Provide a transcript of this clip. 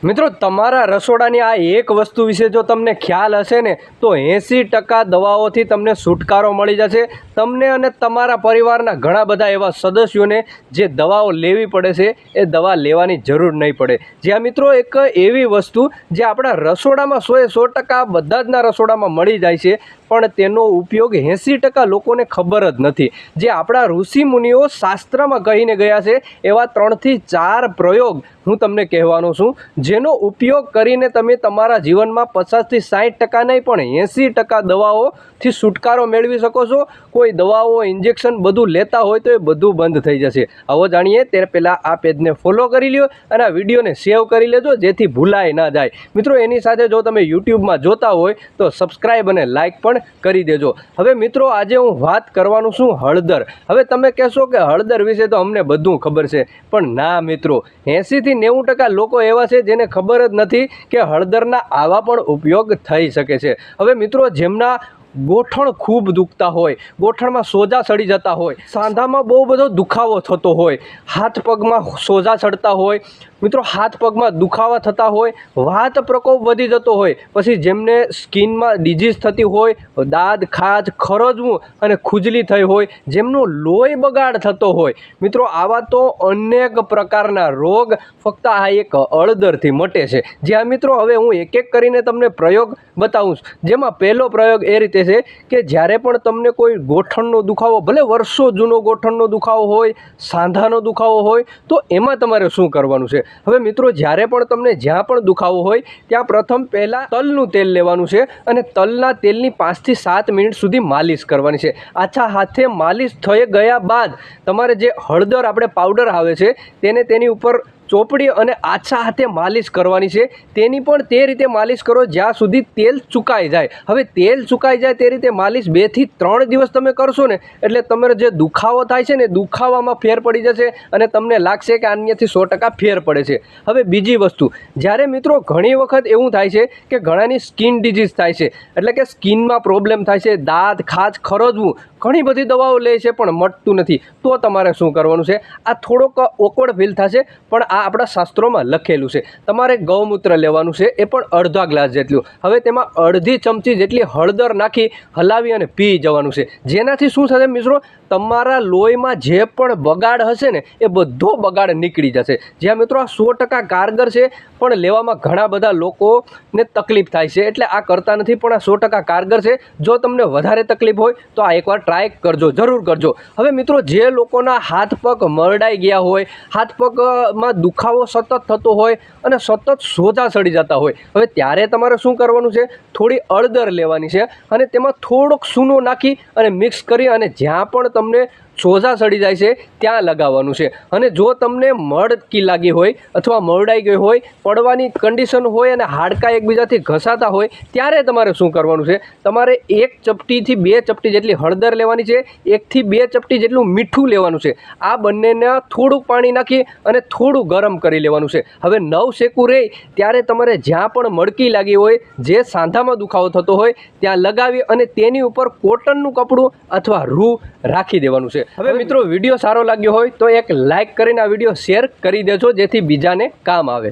મિત્રો તમારા રસોડાની આ એક વસ્તુ વિશે જો તમને ખ્યાલ હશે ને તો 80% દવાઓથી તમને છુટકારો મળી જશે। તમને અને તમારા પરિવારના ઘણા બધા એવા સદસ્યોને જે દવાઓ લેવી પડે છે એ દવા લેવાની જરૂર નહીં પડે। જ્યાં મિત્રો એક એવી વસ્તુ જે આપણા રસોડામાં 100% બધા જના રસોડામાં મળી જાય છે, પણ તેનો ઉપયોગ 80% લોકોને ખબર જ નથી। જે આપણા ઋષિ મુનિઓ શાસ્ત્રમાં કહીને ગયા છે એવા 3 થી 4 પ્રયોગ હું તમને કહેવાનો છું, જેનો ઉપયોગ કરીને તમે તમારા જીવનમાં 50 થી 60% નહીં પણ 80% દવાઓથી છુટકારો મેળવી શકો છો। કોઈ દવાઓ ઇન્જેક્શન બધું લેતા હોય તો એ બધું બંધ થઈ જશે। આવો જાણીએ તે પહેલાં આ પેજને ફોલો કરી લ્યો અને આ વિડીયોને સેવ કરી લેજો જેથી ભૂલાય ના જાય। મિત્રો એની સાથે જો તમે યુટ્યુબમાં જોતા હોય તો સબસ્ક્રાઈબ અને લાઇક પણ કરી દેજો। હવે મિત્રો આજે હું વાત કરવાનું છું હળદર। હવે તમે કહેશો કે હળદર વિશે તો અમને બધું ખબર છે, પણ ના મિત્રો, 80 થી 90% લોકો એવા છે જેને ખબર જ નથી કે હળદરના આવા પણ ઉપયોગ થઈ શકે છે। હવે મિત્રો જેમના ગોઠણ ખૂબ દુખતા હોય, ગોઠણમાં સોજા ચડી જતા હોય, સાંધામાં બહુ બધો દુખાવો થતો હોય, હાથ પગમાં સોજા ચડતા હોય, મિત્રો હાથ પગમાં દુખાવા થતા હોય, વાત પ્રકોપ વધી જતો હોય, પછી જેમને સ્કિનમાં ડિઝીઝ થતી હોય, દાદ ખાજ ખરજવું અને ખુજલી થઈ હોય, જેમનું લોહી બગાડ થતો હોય, મિત્રો આવા તો અનેક પ્રકારના રોગ ફક્ત આ એક હળદરથી મટે છે। જ્યાં મિત્રો હવે હું એક એક કરીને તમને પ્રયોગ બતાવું છું, જેમાં પહેલો પ્રયોગ એ રીતે છે કે જ્યારે પણ તમને કોઈ ગોઠણનો દુખાવો, ભલે વર્ષો જૂનો ગોઠણનો દુખાવો હોય, સાંધાનો દુખાવો હોય, તો એમાં તમારે શું કરવાનું છે। હવે મિત્રો જ્યારે પણ તમને જ્યાં પણ દુખાવો હોય ત્યાં પ્રથમ પહેલાં તલનું તેલ લેવાનું છે અને તલના તેલની 5 થી 7 મિનિટ સુધી માલિશ કરવાની છે। આછા હાથે માલિશ થઈ ગયા બાદ તમારે જે હળદર આપણે પાવડર આવે છે તેને તેની ઉપર ચોપડી અને આછા હાથે માલિશ કરવાની છે। તેની પણ તે રીતે માલિશ કરો જ્યાં સુધી તેલ સુકાઈ જાય। હવે તેલ સુકાઈ જાય તે રીતે માલિશ 2 થી 3 દિવસ તમે કરશો ને એટલે તમારે જે દુખાવો થાય છે ને દુખાવામાં ફેર પડી જશે અને તમને લાગશે કે આનાથી 100% ફેર પડે છે। હવે બીજી વસ્તુ, જ્યારે મિત્રો ઘણી વખત એવું થાય છે કે ઘણાની સ્કિન ડિઝીઝ થાય છે, એટલે કે સ્કિનમાં પ્રોબ્લેમ થાય છે, દાંત ખાજ ખરજવું, ઘણી બધી દવાઓ લે છે પણ મટતું નથી, તો તમારે શું કરવાનું છે? આ થોડોક ઓકવર્ડ ફીલ થશે પણ આ આપણા શાસ્ત્રોમાં લખેલું છે। તમારે ગૌમૂત્ર લેવાનું છે, એ પણ અડધા ગ્લાસ જેટલું। હવે તેમાં અડધી ચમચી જેટલી હળદર નાખી હલાવી અને પી જવાનું છે। જેનાથી શું થશે મિત્રો, તમારા લોહીમાં જે પણ બગાડ હશે ને એ બધો બગાડ નીકળી જશે। જ્યાં મિત્રો આ 100% કારગર છે, પણ લેવામાં ઘણા બધા લોકોને તકલીફ થાય છે એટલે આ કરતા નથી, પણ આ 100% કારગર છે। જો તમને વધારે તકલીફ હોય તો આ એકવાર ટ્રાય કરજો, જરૂર કરજો। હવે મિત્રો જે લોકોના હાથ પગ મરડાઈ ગયા હોય, હાથ પગમાં દુખાવો સતત થતો હોય અને સતત સોજા ચડી જતા હોય, હવે ત્યારે તમારે શું કરવાનું છે? થોડી હળદર લેવાની છે અને તેમાં થોડોક સૂનો નાખી અને મિક્સ કરી અને જ્યાં પણ તમને સોજા ચડી જાય છે ત્યાં લગાવવાનું છે। અને જો તમને મડકી લાગી હોય અથવા મરડાઈ ગઈ હોય, પડવાની કન્ડિશન હોય અને હાડકાં એકબીજાથી ઘસાતા હોય, ત્યારે તમારે શું કરવાનું છે? તમારે 1 ચપટીથી 2 ચપટી જેટલી હળદર લેવાની છે, 1 થી 2 ચપટી જેટલું મીઠું લેવાનું છે। આ બંનેને થોડુંક પાણી નાખી અને થોડું ગરમ કરી લેવાનું છે। હવે નવ શેકું રહે ત્યારે તમારે જ્યાં પણ મડકી લાગી હોય, જે સાંધામાં દુખાવો થતો હોય ત્યાં લગાવી અને તેની ઉપર કોટનનું કપડું અથવા રૂ રાખી દેવાનું છે। હવે મિત્રો વિડીયો સારો લાગ્યો હોય તો એક લાઇક કરીને આ વિડીયો શેર કરી દેજો જેથી બીજાને કામ આવે।